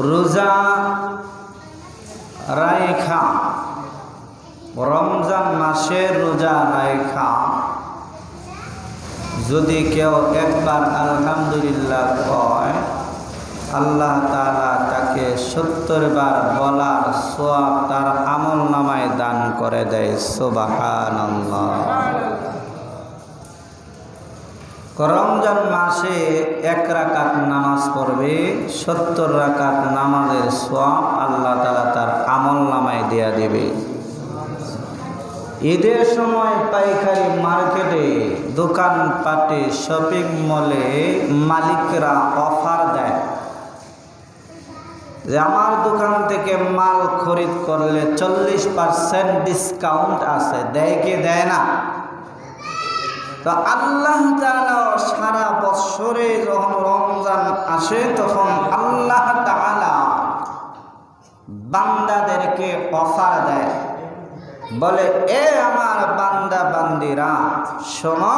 রোজা রাইখা রমজান মাসে রোজা রাইখা যদি কেউ একবার আলহামদুলিল্লাহ কয়, আল্লাহ তাআলা তাকে 70 বার বলার সওয়াব তার আমল নামায় দান করে দেয়। সুবহানাল্লাহ। রমজান মাসে 1 রাকাত নামাজ পড়বে, 70 রাকাত নামাজের সওয়াব আল্লাহ তাআলা তার আমল নামায় দেয়া দেবে। ঈদের সময় পাইকারি মার্কেটে, দোকানপাটে, শপিং মলে মালিকরা অফার দেয় যে আমার দোকান থেকে মাল খরিদ করলে 40% ডিসকাউন্ট আছে। দেয় কি দেয় না? তো আল্লাহ তাআলা সারা বছরে যখন রমজান আসে তখন আল্লাহ তাআলা বান্দাদেরকে অফার দেয়, বলে এ আমার বান্দা বান্দিরা শোনো,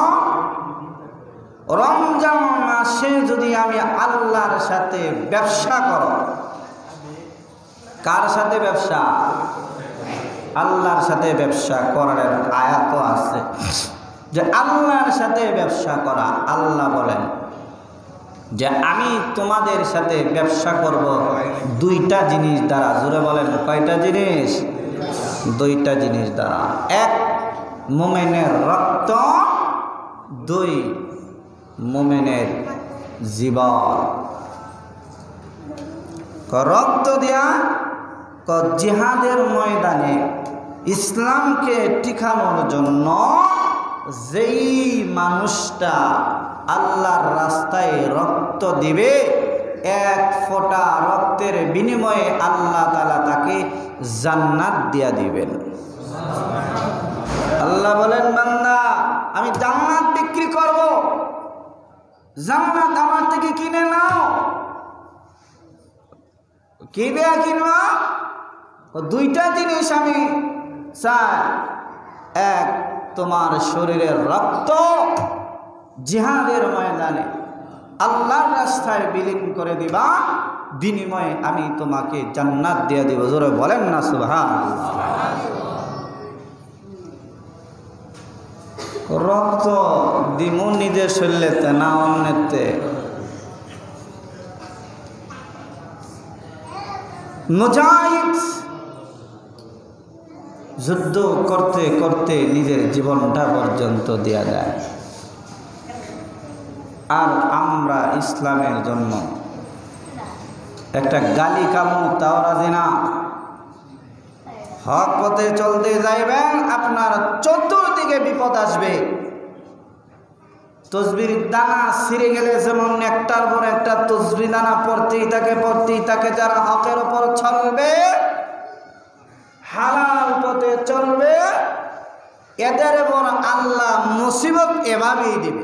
রমজান মাসে যদি আমি আল্লাহর সাথে ব্যবসা করো। কার সাথে ব্যবসা? আল্লাহর সাথে ব্যবসা করার আয়াত আছে যে আল্লাহর সাথে ব্যবসা করা। আল্লাহ বলেন যে আমি তোমাদের সাথে ব্যবসা করব 2টা জিনিস দ্বারা। জোরে বলেন কয়টা জিনিস? 2টা জিনিস দ্বারা। 1, মুমিনের রক্ত, 2, মুমিনের জীবন। রক্ত দেয়া জিহাদের ময়দানে ইসলামকে টিকানোর জন্য যেই মানুষটা আল্লাহর রাস্তায় রক্ত দিবে, 1 ফোঁটা রক্তের বিনিময়ে আল্লাহ তাআলা তাকে জান্নাত দিয়া দিবেন। আল্লাহ বলেন বান্দা আমি জান্নাত বিক্রি করব, জান্নাত আমার থেকে কিনে নাও। কি দেয়া কিনবা? 2টা জিনিস আমি চাই। 1, তোমার শরীরের রক্ত জিহাদের ময়দানে আল্লাহর রাস্তায় বিলীন করে দিবা, বিনিময়ে আমি তোমাকে জান্নাত দিয়ে দিব। জোরে বলেন না সুবহানাল্লাহ। রক্ত দিমু নিজের শরীরেতে না অন্যতে। মুজাহিদ যুদ্ধ করতে করতে নিজের জীবনটা পর্যন্ত দেয়া যায়। আর আমরা ইসলামের জন্য একটা গালি কামু তাও রাজি না। হক পথে চলতে যাইবেন, আপনার চতুর্দিকে বিপদ আসবে। তসবির দানা ছিঁড়ে গেলে যেমন একটার পর একটা তসবির দানা পড়তেই থাকে। যারা হকের উপর চলবে, হালাল পথে চলবে, এদের উপর আল্লাহ মুসিবত এভাবেই দিবে।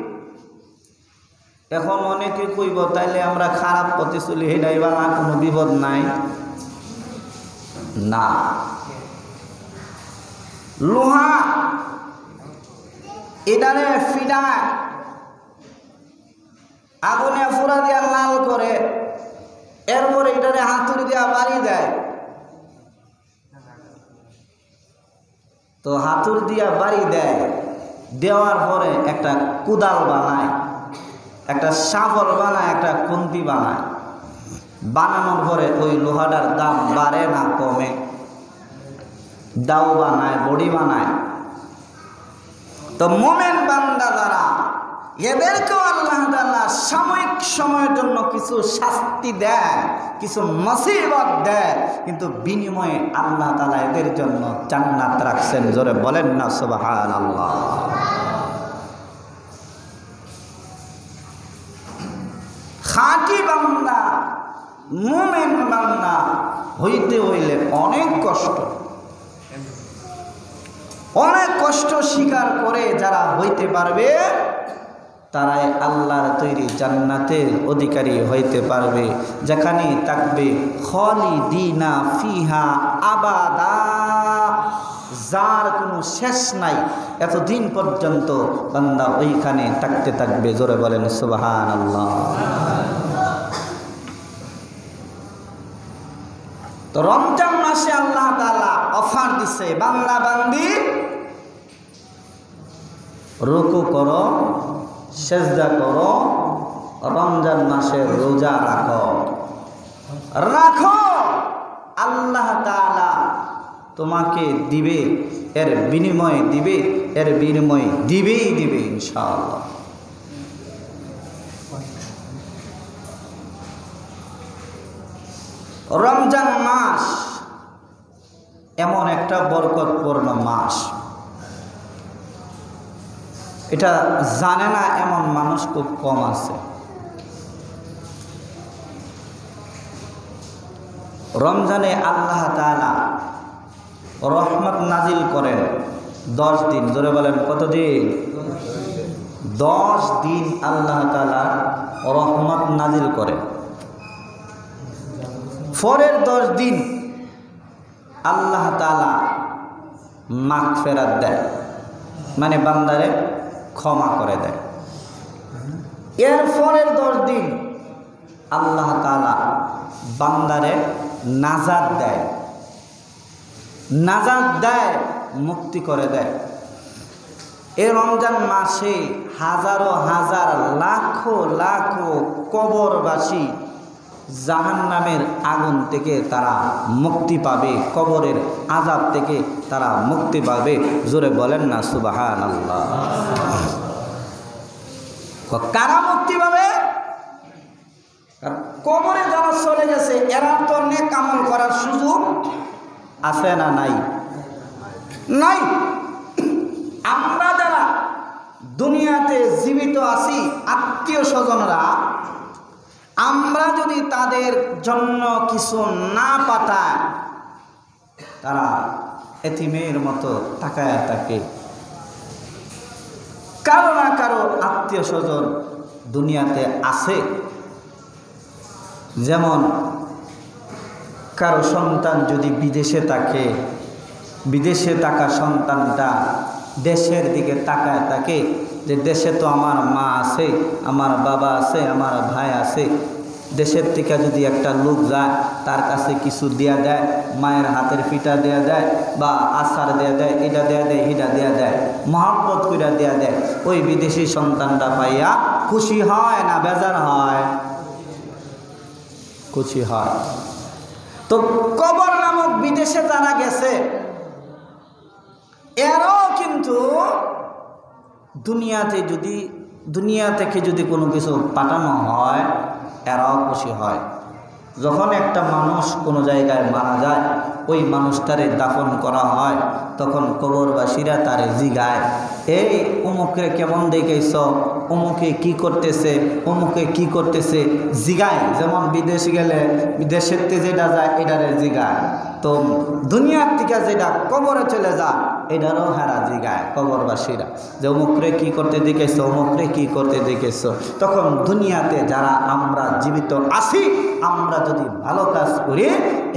এখন অনেকে কইব তাইলে আমরা খারাপ পথে চলি, হেডাই বা কোনো বিপদ নাই। না, লোহা এটারে ফিডায় আগুনে ফুরা দিয়া লাল করে, এরপরে এটারে হাতুড়ি দিয়া বাড়ি দেয়। তো হাতুড়ি দিয়া বাড়ি দেয়, দেওয়ার পরে একটা কুদাল বানায়, একটা শাবল বানায়, একটা খুন্তি বানায়। বানানোর পরে ওই লোহাটার দাম বাড়ে না কমে। দাও বানায়, বড়ি বানায়। তো মুমিন বান্দা যারা, এদেরকেও আল্লাহ তাআলা সাময়িক সময়ের জন্য কিছু শাস্তি দেয়, কিছু মুসিবত দেয়, কিন্তু বিনিময়ে আল্লাহ তাআলা এদের জন্য জান্নাত রাখছেন। জোরে বলেন না সুবহানাল্লাহ। খাঁটি বান্দা, মুমিন বান্দা হইতে হইলে অনেক কষ্ট স্বীকার করে যারা হইতে পারবে, তারাই আল্লাহর তৈরি জান্নাতের অধিকারী হইতে পারবে, যেখানে থাকবে খালিদিনা ফিহা আবাদা, যার কোনো শেষ নাই। এতদিন পর্যন্ত বান্দা ওইখানে থাকতে থাকবে। জোরে বলেন সুবহানাল্লাহ। দিছে, বান্দা বান্দি রুকু করো, সেজদা করো, রমজান মাসে রোজা রাখো। আল্লাহ তাআলা তোমাকে দিবে, এর বিনিময়ে দিবে, এর বিনিময়ে দিবেই দিবে ইনশাআল্লাহ। রমজান মাস এমন একটা বরকতপূর্ণ মাস, এটা জানে না এমন মানুষ খুব কম আছে। রমজানে আল্লাহ তাআলা রহমত নাজিল করেন 10 দিন। জোরে বলেন কতদিন? 10 দিন আল্লাহ তাআলা রহমত নাজিল করেন। পরের 10 দিন আল্লাহ তাআলা মাগফিরাত দেয়, মানে বান্দারে ক্ষমা করে দেয়। এর পরের 10 দিন আল্লাহ তাআলা বান্দারে নাজাত দেয়, মুক্তি করে দেয়। এই রমজান মাসে হাজারো হাজার লাখো লাখো কবরবাসী জাহান্নামের আগুন থেকে তারা মুক্তি পাবে, কবরের আযাব থেকে তারা মুক্তি পাবে। জোরে বলেন না সুবহানাল্লাহ। কারা মুক্তি পাবে? কবরে যারা চলে গেছে এরা তো নেক আমল করার সুযোগ আছে না নাই? নাই। আমরা যারা দুনিয়াতে জীবিত আছি, আত্মীয় স্বজনরা, আমরা যদি তাদের জন্য কিছু না পাঠাই, তারা এতিমের মতো তাকায় থাকে। কারো না কারো আত্মীয় স্বজন দুনিয়াতে আছে। যেমন কারো সন্তান যদি বিদেশে থাকে, বিদেশে থাকা সন্তানটা দেশের দিকে তাকায় থাকে যে দেশে তো আমার মা আছে, আমার বাবা আছে, আমার ভাই আছে। দেশের থেকে যদি একটা লোক যায়, তার কাছে কিছু দেয়া দেয়, মায়ের হাতের পিঠা দেয়া দেয় বা আচার দেয়া দেয়, এটা দেয়া দেয়, এটা দেয়া দেয়, মহব্বত করে দেয়া দেয়, ওই বিদেশি সন্তানটা পাইয়া খুশি হয় না বেজার হয়? খুশি হয়। তো কবর নামক বিদেশে যারা গেছে এরাও কিন্তু দুনিয়া থেকে যদি কোনো কিছু পাঠানো হয় এরাও খুশি হয়। যখন একটা মানুষ কোনো জায়গায় মারা যায়, ওই মানুষটারে দাফন করা হয়, তখন কবরবাসীরা তারে জিগায়, এই অমুকে কেমন দেখেছ, অমুকে কি করতেছে, অমুকে কি করতেছে, জিগায়। যেমন বিদেশ গেলে বিদেশের থেকে যেটা যায় এটারে জিগায়, তো দুনিয়ার থেকে যেটা কবরে চলে যায় এটারও হেরা জিগায় কবরবাসীরা, যে অমুকরে কি করতে দেখেছ, অমুকরে কি করতে দেখেছ। তখন দুনিয়াতে যারা আমরা জীবিত আছি, আমরা যদি ভালো কাজ করি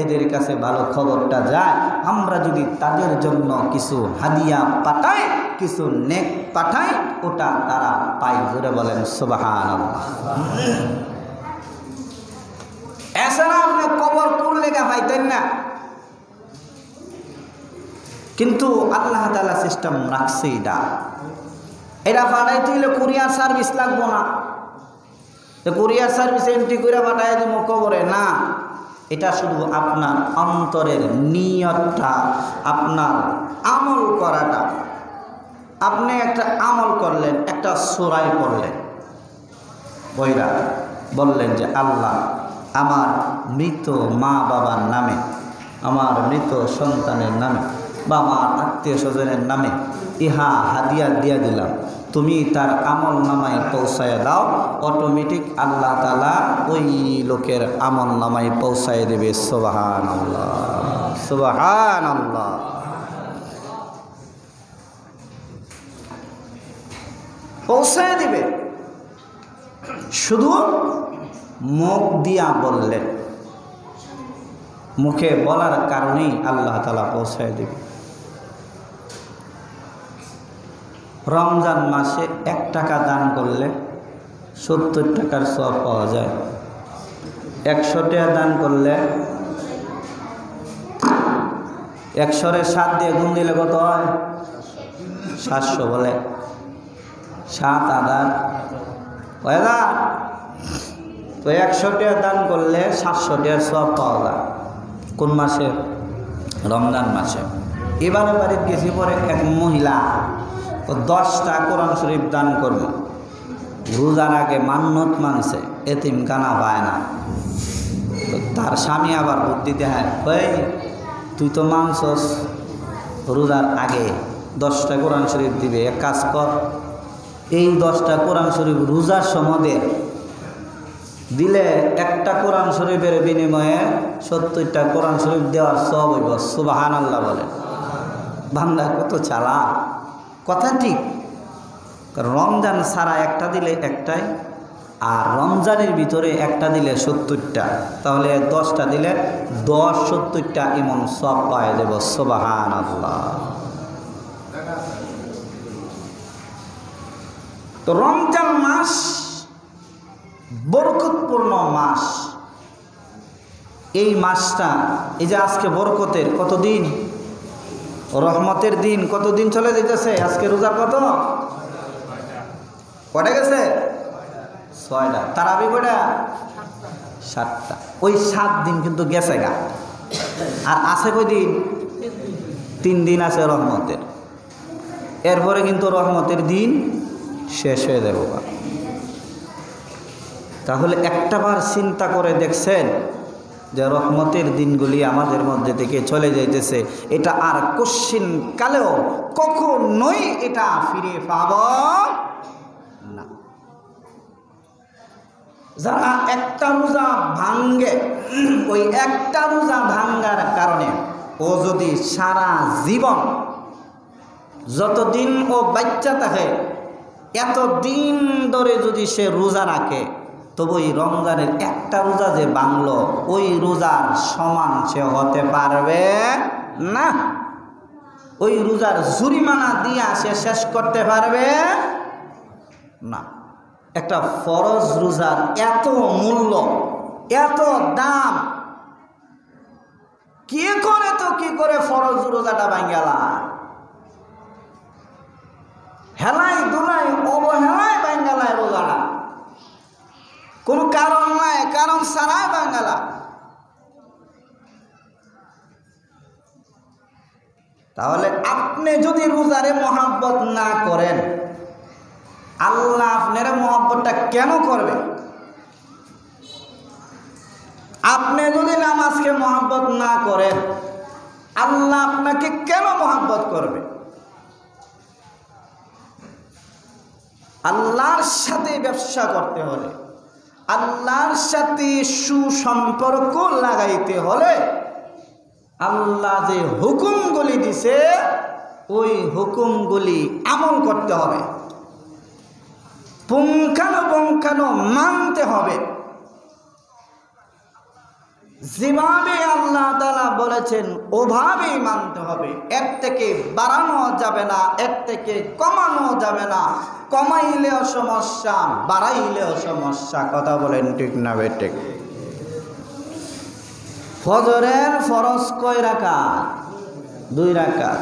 এদের কাছে ভালো খবরটা যায়। আমরা যদি তাদের জন্য কিছু হাদিয়া পাঠাই, কিছু নেক পাঠাই, ওটা তারা পাই। জোরে বলেন সুবহানাল্লাহ। এছাড়া আপনি কবর করলে গা পাইতেন না, কিন্তু আল্লাহ তাআলা সিস্টেম রাখছে। এটা পাঠাইতে হইলে কুরিয়ার সার্ভিস লাগবো না, কুরিয়ার সার্ভিস এন্ট্রি করে পাঠাই দিব কবরে না। এটা শুধু আপনার অন্তরের নিয়তটা, আপনার আমল করাটা। আপনি একটা আমল করলেন, একটা সূরা পড়লেন, বইরা বললেন যে আল্লাহ আমার মৃত মা বাবার নামে, আমার মৃত সন্তানের নামে বা আমার আত্মীয় স্বজনের নামে ইহা হাদিয়া দিয়া দিলাম, তুমি তার আমল নামায় পৌঁছায় দাও। অটোমেটিক আল্লাহ তাআলা ওই লোকের আমল নামায় পৌঁছায় দেবে। সুবহানাল্লাহ, সুবহানাল্লাহ। পৌঁছায় দিবে। শুধু মুখ দিয়া বললেন, মুখে বলার কারণেই আল্লাহ তাআলা পৌঁছায় দেবে। রমজান মাসে 1 টাকা দান করলে 70 টাকার সওয়াব পাওয়া যায়। 100 টাকা দান করলে 100-এ 7 দিয়ে গুণ দিলে কত হয়? 700 বলে 7,000 হয়ে না? তো 100 টাকা দান করলে 700 টাকার সওয়াব পাওয়া যায়। কোন মাসে? রমজান মাসে। এবারে বাড়িতে গেছি পরে এক মহিলা ও 10টা কোরআন শরীফ দান করবে। রোজার আগে মান্নত মানছে, এতিমখানা পায় না। তো তার স্বামী আবার বুদ্ধি দেখায়, ওই তুই তো মানছস রোজার আগে 10টা কোরআন শরীফ দিবে, এক কাজ কর, এই 10টা কোরআন শরীফ রোজার সময় দিলে একটা কোরআন শরীফের বিনিময়ে 70টা কোরআন শরীফ দেওয়ার সব হইব। সুবহানাল্লাহ বলে। বান্দা কত চালাক, কথা ঠিক। রমজান ছাড়া একটা দিলে একটাই, আর রমজানের ভিতরে একটা দিলে 70টা, তাহলে 10টা দিলে 70টা এমন সব পাওয়া যাব। সুবহানাল্লাহ। তো রমজান মাস বরকতপূর্ণ মাস। এই মাসটা, এই যে আজকে বরকতের কতদিন, রহমতের দিন কতদিন চলে যেতেছে। আজকে রোজার কটা গেছে? 6টা। তারাবি কয়টা? 7টা। ওই 7 দিন কিন্তু গেছে গা। আর আছে কয় দিন? 3 দিন আছে রহমতের। এরপরে কিন্তু রহমতের দিন শেষ হয়ে যাবে। তাহলে একটাবার চিন্তা করে দেখছেন যে রহমতের দিনগুলি আমাদের মধ্যে থেকে চলে যাইতেছে, এটা আর কশ্চিন কালেও কখনোই এটা ফিরে পাব না। যারা একটা রোজা ভাঙ্গে, ওই একটা রোজা ভাঙ্গার কারণে ও যদি সারা জীবন যতদিন ও বাচ্চা থাকে এতদিন ধরে যদি সে রোজা রাখে, তবু ওই রমজানের একটা রোজা যে ভাঙলো, ওই রোজার সমান সে হতে পারবে না। ওই রোজার জরিমানা দিয়া সে শেষ করতে পারবে না। একটা ফরজ রোজার এত মূল্য, এত দাম, কে করে তো কি করে ফরজ রোজাটা ভাঙ্গালা? হেলাই দুলাই অবহেলায় ভাঙ্গালায় রোজাটা, কোনো কারণ নাই, কারণ ছাড়াই বাঙ্গালা। তাহলে আপনি যদি রোজারে মহাব্বত না করেন, আল্লাহ আপনার মহাব্বতটা কেন করবে? আপনি যদি নামাজকে মহাব্বত না করেন, আল্লাহ আপনাকে কেন মহাব্বত করবে? আল্লাহর সাথে ব্যবসা করতে হলে, আল্লাহর সাথে সুসম্পর্ক লাগাইতে হলে আল্লাহ যে হুকুমগুলি দিছে ওই হুকুমগুলি আমল করতে হবে, পুঙ্খানুপুঙ্খানু মানতে হবে। যেভাবে আল্লাহ তাআলা বলেছেন ওভাবেই মানতে হবে। এর থেকে বাড়ানো যাবে না, এর থেকে কমানো যাবে না। কমাইলেও সমস্যা, বাড়াইলেও সমস্যা। কথা বলেন ঠিক না বেঠিক? ফজরের ফরজ কয় রাকাত? 2 রাকাত।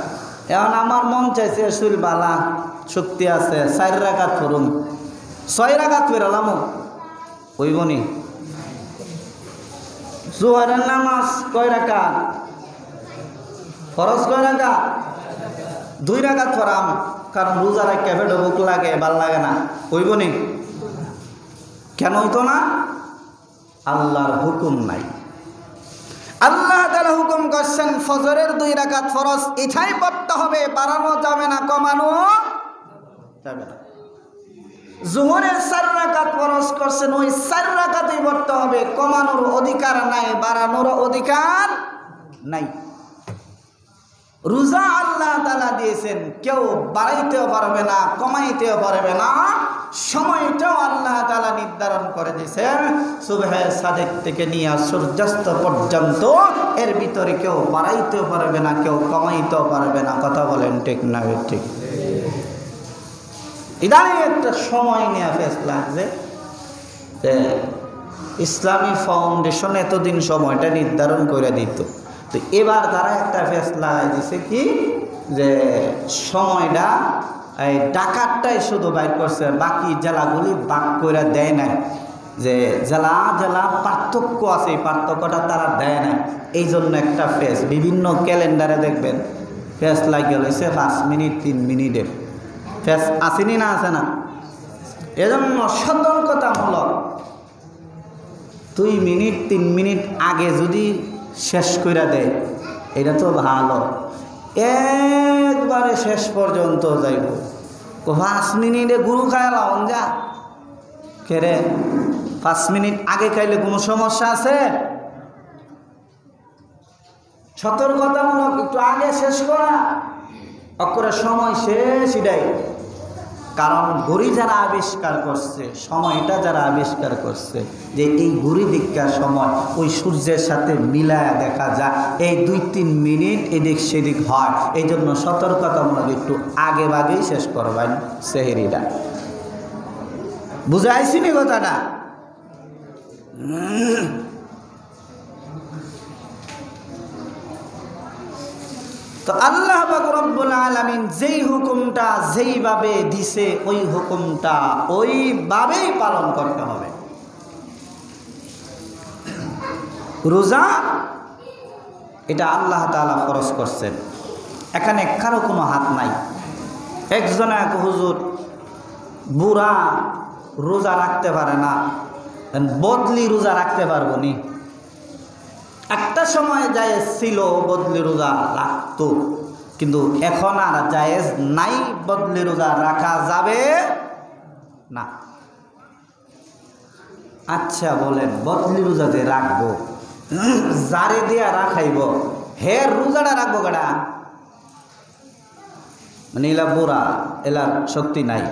এখন আমার মন চাইছে শুল বালা শক্তি আছে 4 রাকাত পড়ুম, 6 রাকাত পড়লাম হইবনি। জোহরের নামাজ কয় রাকাত? ফরজ কয় রাকাত? 2 রাকাত পড়াম, কারণ রোজা রাখতে পেটে ভুক লাগে, ভাল লাগে না, হইবনি? কেন হইতো না? আল্লাহর হুকুম নাই। আল্লাহ তাআলা হুকুম করছেন ফজরের 2 রাকাত ফরজ, এটাই পড়তে হবে, বাড়ানো যাবে না, কমানো যাবে না। জোহরের 4 রাকাত ফরজ করছেন, ওই 4 রাকাতই পড়তে হবে, কমানোর অধিকার নাই, বাড়ানোর অধিকার নাই। রোজা আল্লাহ তাআলা দিয়েছেন, কেউ বাড়াইতেও পারবে না, কমাইতেও পারবে না। সময়টাও আল্লাহ তাআলা নির্ধারণ করে দিয়েছেন সুবহে সাদেক থেকে নিয়ে সূর্যাস্ত পর্যন্ত। এর ভিতরে কেউ বাড়াইতেও পারবে না, কেউ কমাইতেও পারবে না। কথা বলেন ঠিক না ঠিক? ইদানিং একটা সময় নিয়ে ফেসলা যে ইসলামী ফাউন্ডেশন এতদিন সময়টা নির্ধারণ করে দিত, তো এবার তারা একটা ফেস লাগাই দিছে কি যে সময়টা এই ডাকাতটাই শুধু বাইর করছে, বাকি জেলাগুলি বাক করে দেয় নাই। যে জেলা জেলা পার্থক্য আছে, এই পার্থক্যটা তারা দেয় নাই। এই জন্য একটা ফেস বিভিন্ন ক্যালেন্ডারে দেখবেন ফেস লাগিয়ে রয়েছে 5 মিনিট 3 মিনিটের ফেস আসেনি না, আছে না? এজন্য সতর্কতামূলক 2 মিনিট 3 মিনিট আগে যদি শেষ করে দেয় এটা তো ভালো, একবারে শেষ পর্যন্ত যাইব। 5 মিনিটে গুরু খায় লাউন যা কেরে 5 মিনিট আগে খাইলে কোনো সমস্যা আছে? সতর্কতামূলক একটু আগে শেষ করা, অক্ষরে সময় শেষ এটাই। কারণ ঘড়ি যারা আবিষ্কার করছে, সময়টা যারা আবিষ্কার করছে, যে এই ঘড়ি দিককার সময় ওই সূর্যের সাথে মিলায়া দেখা যায়, এই 2-3 মিনিট এদিক সেদিক হয়। এই জন্য সতর্কতামূলক একটু আগে ভাগেই শেষ করবেন সেহরিটা। বুঝাইছি নি কথাটা? তো আল্লাহ পাক রব্বুল আলামিন যেই হুকুমটা যেইভাবে দিছে ওই হুকুমটা ওইভাবেই পালন করতে হবে। রোজা এটা আল্লাহ তাআলা ফরজ করছেন, এখানে কারো কোনো হাত নাই। একজনে এক হুজুর বুড়া রোজা রাখতে পারে না, বদলি রোজা রাখতে পারবো নি? একটা সময় জায়েজ ছিল বদলি রোজা রাখতো, কিন্তু এখন আর জায়েজ নাই, বদলি রোজা রাখা যাবে না। আচ্ছা বলেন, বদলি রোজা যে রাখবো, যারে দিয়া রাখাইব হের রোজাটা রাখবো কেডা? মানে এলা বুড়া, এলার শক্তি নাই,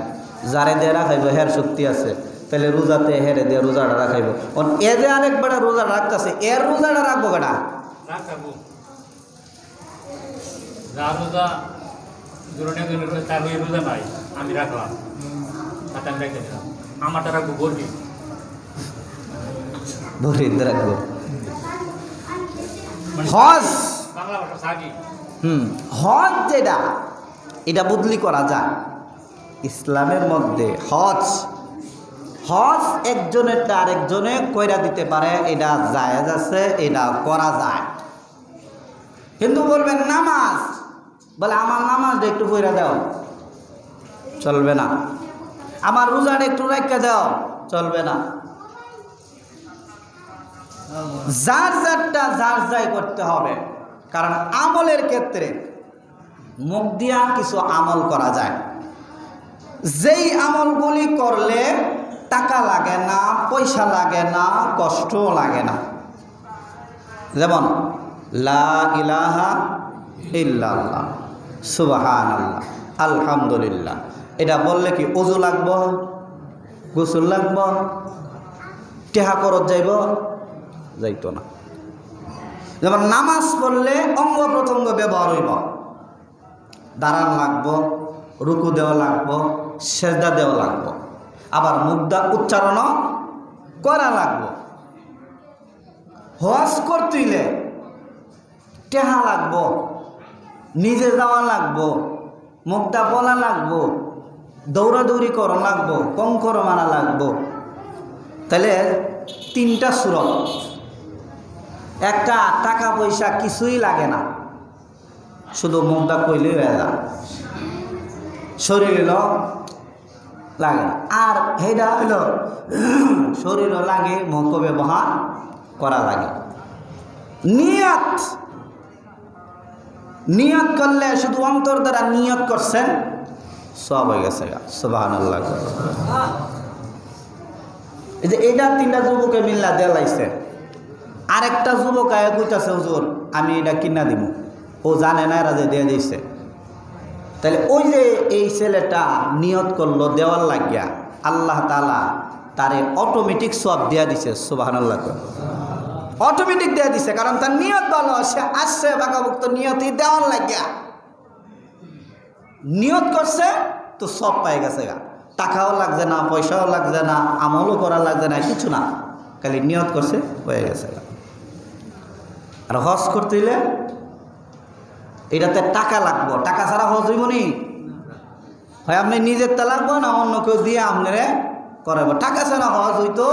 যারে দিয়ে রাখাইব হের শক্তি আছে, তাহলে রোজাতে হেরে দিয়ে রোজাটা রাখাইব। এ যে আরেকবার রোজা রাখতেছে, এর রোজাটা রাখবো কেডা? আমি রাখলাম, আমারটা রাখবো বলবি রাখবো। হজ, হজ যেটা এটা বদলি করা যায় ইসলামের মধ্যে। হজ একজনেরটা আরেকজনে কইরা দিতে পারে, এটা জায়েজ আছে, এটা করা যায়। কিন্তু বলবেন নামাজ, বলে আমার নামাজটা একটু পড়া দাও, চলবে না। আমার রোজাটা একটু রাখা দাও, চলবে না। যার যারটা যার যাই করতে হবে। কারণ আমলের ক্ষেত্রে মুখ দিয়া কিছু আমল করা যায়, যেই আমলগুলি করলে টাকা লাগে না, পয়সা লাগে না, কষ্ট লাগে না। যেমন লা ইলাহা ইল্লাল্লাহ, সুবহানাল্লাহ, আলহামদুলিল্লাহ। এটা বললে কি ওযু লাগবো, গোসল লাগবো, টেহা করত যাইব? যাইতো না। যেমন নামাজ পড়লে অঙ্গ প্রত্যঙ্গ ব্যবহার হইব, দাঁড়ান লাগবো, রুকু দেওয়া লাগবো, সেজদা দেওয়া লাগবো, আবার মুখটা উচ্চারণ করা লাগবো। হজ করতেইলে টেহা লাগবো, নিজে যাওয়া লাগবো, মুখটা বলা লাগবো, দৌড়াদৌড়ি করা লাগবো, কঙ্কর মারা লাগবো। তাহলে 3টা সূরত, একটা টাকা পয়সা কিছুই লাগে না, শুধু মুখটা কইলেই হয়ে যায়, শরীর লাগে না। আর হেডা হইল শরীরও লাগে, মুখ ব্যবহার করা লাগে। নিয়ত করলে শুধু অন্তর দ্বারা নিয়ত করছেন, সব হয়ে গেছে। সুবহানাল্লাহ। এই যে এইটা 3টা যুবকে মিল্লা দেওয়া লাগছে। আরেকটা যুবক আয়া কইতাছে হুজুর আমি এটা কিনা দিব, ও জানে না, এরা যে দিয়ে দিচ্ছে। তাহলে ওই যে এই ছেলেটা নিয়ত করলো দেওয়ার লাগিয়া, আল্লাহ তাআলা তারে অটোমেটিক সব দেয়া দিছে। সুবহানাল্লাহ, অটোমেটিক দেয়া দিছে, কারণ তার নিয়ত ভালো, সে আসছে বাঁকাভুক্ত নিয়তই দেওয়ার লাগিয়া, নিয়ত করছে তো সব পাই গেছে। টাকাও লাগছে না, পয়সাও লাগছে না, আমলও করা লাগছে না, কিছু না, খালি নিয়ত করছে হয়ে গেছে। আর হজ করতে হইলে এটাতে টাকা লাগবো, টাকা ছাড়া হজ হইব নি? হয় আপনি নিজের তা লাগবো না অন্য কেউ দিয়ে আপনারে করাবো। টাকা ছাড়া হজ হইতো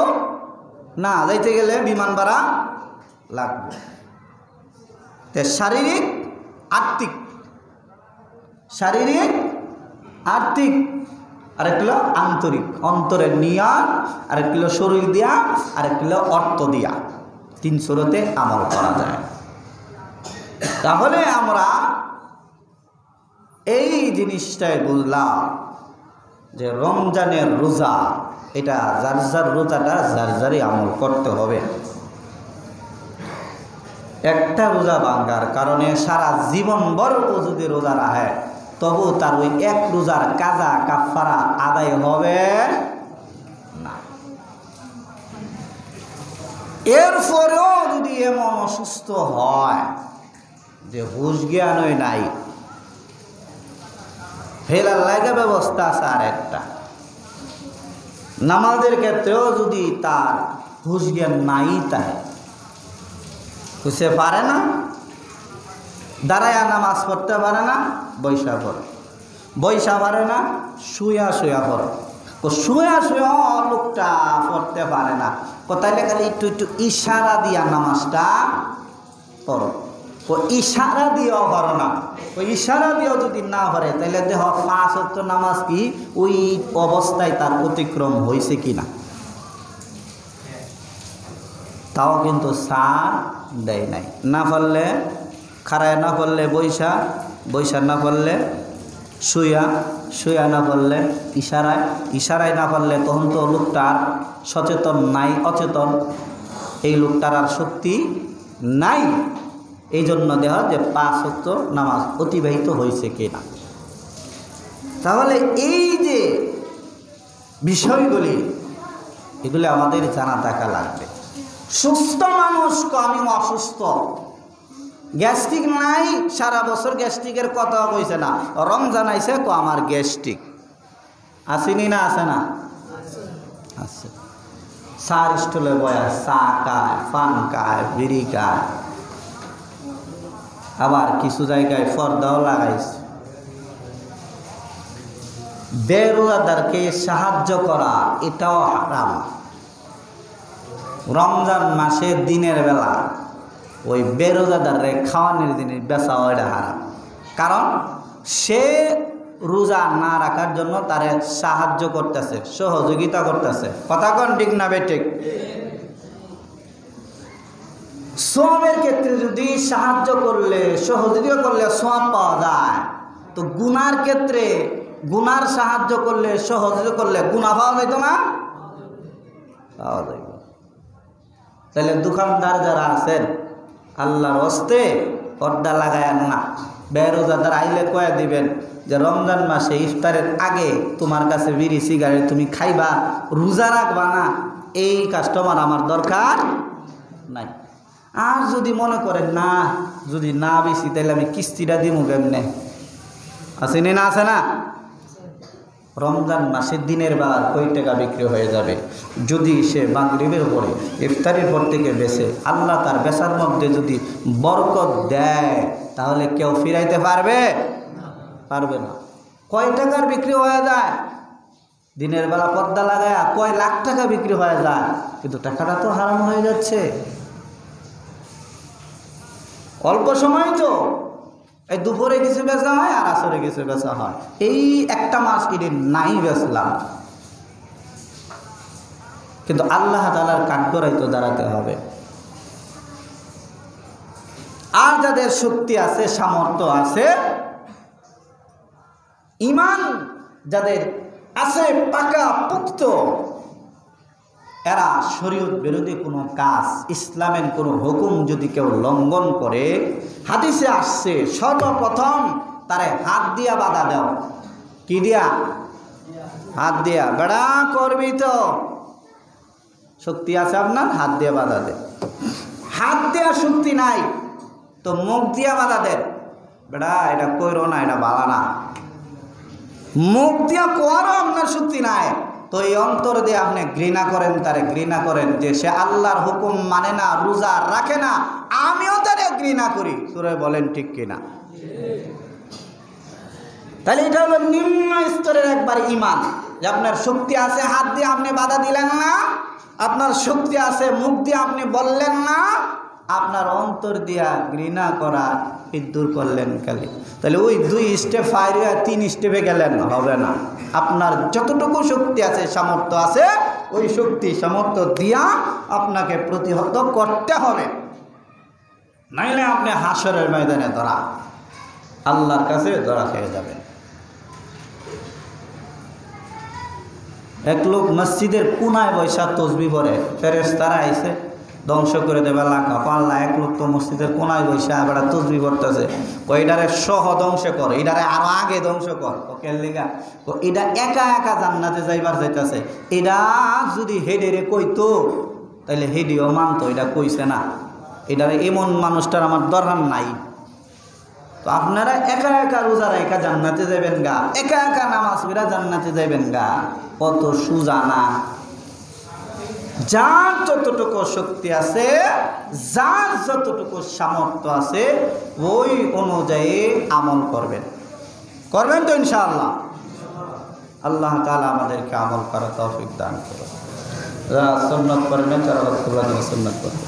না, যাইতে গেলে বিমান ভাড়া লাগবে। শারীরিক আর্থিক, শারীরিক আর্থিক, আরেক হলো আন্তরিক, অন্তরের নিয়ত, আরেক হলো শরীর দিয়া, আরেক হলো অর্থ দিয়া। 3 সুরতে আমল করা যায়। তাহলে আমরা এই জিনিসটাই বুঝলাম যে রমজানের রোজা এটা যার যার রোজাটা যার যারই আমল করতে হবে। একটা রোজা ভাঙ্গার কারণে সারা জীবন ভর যদি রোজা রাখে তবু তার ওই এক রোজার কাজা কাফারা আদায় হবে না। এরপরেও যদি এমন অসুস্থ হয় যে হুশ জ্ঞানই নাই, ফেলার লাগে ব্যবস্থা আছে। আর একটা নামাজের ক্ষেত্রেও যদি তার হুশ জ্ঞান নাই, তাই বুঝতে পারে না, দাঁড়ায় নামাজ পড়তে পারে না, বৈশা পড়ে, বৈশা পারে না, শুয়া শুয়া পড়ে। শুয়া শুয়া লোকটা পড়তে পারে না, কোথায় খালি একটু একটু ইশারা দিয়া নামাজটা পড়ো। ও ইশারা দিয়েও পারো না, ওই ইশারা দিয়েও যদি না পারে তাহলে দেহ 5 ওয়াক্ত নামাজ কি ওই অবস্থায় তার অতিক্রম হয়েছে কিনা তাও কিন্তু সার দেয় নাই। না পারলে খাড়ায়, না পারলে বৈশা, বৈশা না পারলে শুয়া, শুয়া না পারলে ইশারায়, ইশারায় না পারলে তখন তো লোকটার সচেতন নাই, অচেতন, এই লোকটার আর শক্তি নাই। এই জন্য দেখা যে 5 ওয়াক্ত নামাজ অতিবাহিত হয়েছে কিনা। তাহলে এই যে বিষয়গুলি এগুলি আমাদের জানা থাকা লাগবে। সুস্থ মানুষ আমি অসুস্থ, গ্যাস্ট্রিক নাই, সারা বছর গ্যাস্ট্রিকের কথা কইছে না, রমজান আইছে আমার গ্যাস্ট্রিক আসেনি না, আছে না? আছে। চার স্টলে বয়া চা খায়, পান খায়, বিড়ি খায়, আবার কিছু জায়গায় পর্দাও লাগাইছে। বেরোজাদারকে সাহায্য করা এটাও হারাম। রমজান মাসে দিনের বেলা ওই বেরোজাদারে খাওয়ানোর জিনিস বেচা ওইটা হারাম, কারণ সে রোজা না রাখার জন্য তারে সাহায্য করতেছে, সহযোগিতা করতেছে। কথা কোন ঠিক না বেঠিক? সোয়াবের ক্ষেত্রে যদি সাহায্য করলে, সহযোগিতা করলে সোয়াব পাওয়া যায়, তো গুনার ক্ষেত্রে গুনার সাহায্য করলে, সহযোগিতা করলে গুনাহ পাওয়া যাইত না? পাওয়া যাইব। তাহলে দোকানদার যারা আছেন আল্লাহর হস্তে পর্দা লাগায় না, বেরোজাদার আইলে কয়ে দিবেন যে রমজান মাসে ইফতারের আগে তোমার কাছে বিড়ি সিগারেট তুমি খাইবা, রোজা রাখবা না, এই কাস্টমার আমার দরকার নাই। আর যদি মনে করেন না, যদি না বেশি তাহলে আমি কিস্তিটা দিব কেমনে, আসেনি না? আছে না? রমজান মাসের দিনের বেলা কই টাকা বিক্রি হয়ে যাবে যদি সে মাগরিবের পরে ইফতারের পর থেকে বেচে, আল্লাহ তার বেচার মধ্যে যদি বরকত দেয় তাহলে কেউ ফিরাইতে পারবে? পারবে না। কয় টাকার বিক্রি হয়ে যায় দিনের বেলা পর্দা লাগায়, কয় লাখ টাকা বিক্রি হয়ে যায়, কিন্তু টাকাটা তো হারাম হয়ে যাচ্ছে। অল্প সময় তো, এই দুপুরে কিছু বেচা হয় আর আসরে কিছু বেচা হয়, এই একটা মাস কিনে নাই বেচলাম, কিন্তু আল্লাহ তাআলার কাঠগড়ায় তো দাঁড়াতে হবে। আর যাদের শক্তি আছে, সামর্থ্য আছে, ঈমান যাদের আছে পাকা পুক্ত, এরা শরীয়ত বিরোধী কোনো কাজ, ইসলামের কোনো হুকুম যদি কেউ লঙ্ঘন করে, হাদিসে আসছে সর্বপ্রথম তারে হাত দিয়া বাধা দাও। কি দিয়া? হাত দিয়া। বেড়া করবি তো, শক্তি আছে আপনার, হাত দিয়া বাধা দে। হাত দেওয়া শক্তি নাই তো মুখ দিয়া বাধা দেন, বেড়া এটা কইরো না, এটা বালা না। মুখ দিয়া কোয়ারও আপনার শক্তি নাই, তো এই অন্তর দিয়ে আপনি ঘৃণা করেন, তারে ঘৃণা করেন যে সে আল্লাহর হুকুম মানে না, রোজা রাখে না, আমিও তারে ঘৃণা করি। সূরা বলেন ঠিক কিনা? তাহলে এটা হলো নিম্ন স্তরের একবার ঈমান, যে আপনার শক্তি আছে, হাত দিয়ে আপনি বাধা দিলেন না, আপনার শক্তি আছে, মুখ দিয়ে আপনি বললেন না, আপনার অন্তর দিয়া ঘৃণা করা দূর করলেন খালি। তাহলে ওই 2 স্টেপ ফায়ার হয়ে 3 স্টেপে গেলেন, হবে না। আপনার যতটুকু শক্তি আছে, সামর্থ্য আছে, ওই শক্তি সামর্থ্য দিয়া আপনাকে প্রতিহত করতে হবে, নাইলে আপনি হাসরের ময়দানে ধরা, আল্লাহর কাছে ধরা খেয়ে যাবেন। এক লোক মসজিদের কোনায় বৈশা তসবিহ পড়ে, ফেরেশতারা আইছে ধ্বংস করে দেবে লাখা পাল্লা। এক লোক তো মসজিদের কোনায় বৈশা এবার তসবিহ পড়তেছে, এটারে সহ ধ্বংস কর, এটারে আরো আগে ধ্বংস কর। কেলিগা এটা একা একা জান্নাতে যাইবার যাইতেছে, এটা যদি হেডেরে কইতো তাইলে হেডিও মানতো, এটা কইছে না, এটারে এমন মানুষটার আমার দরকার নাই। তো আপনারা একা একা রোজা একা জান্নাতে যাবেন গা, একা একা নামাজ পড়া জান্নাতে যাবেন গা, কত সুজা না। যার যতটুকু শক্তি আছে, যার যতটুকু সামর্থ্য আছে, ওই অনুযায়ী আমল করবেন, করবেন তো ইনশাআল্লাহ। আল্লাহ তাআলা আমাদেরকে আমল করার তৌফিক দান করুন। যারা সুন্নাত করেন তারা সুন্নাত করবেন।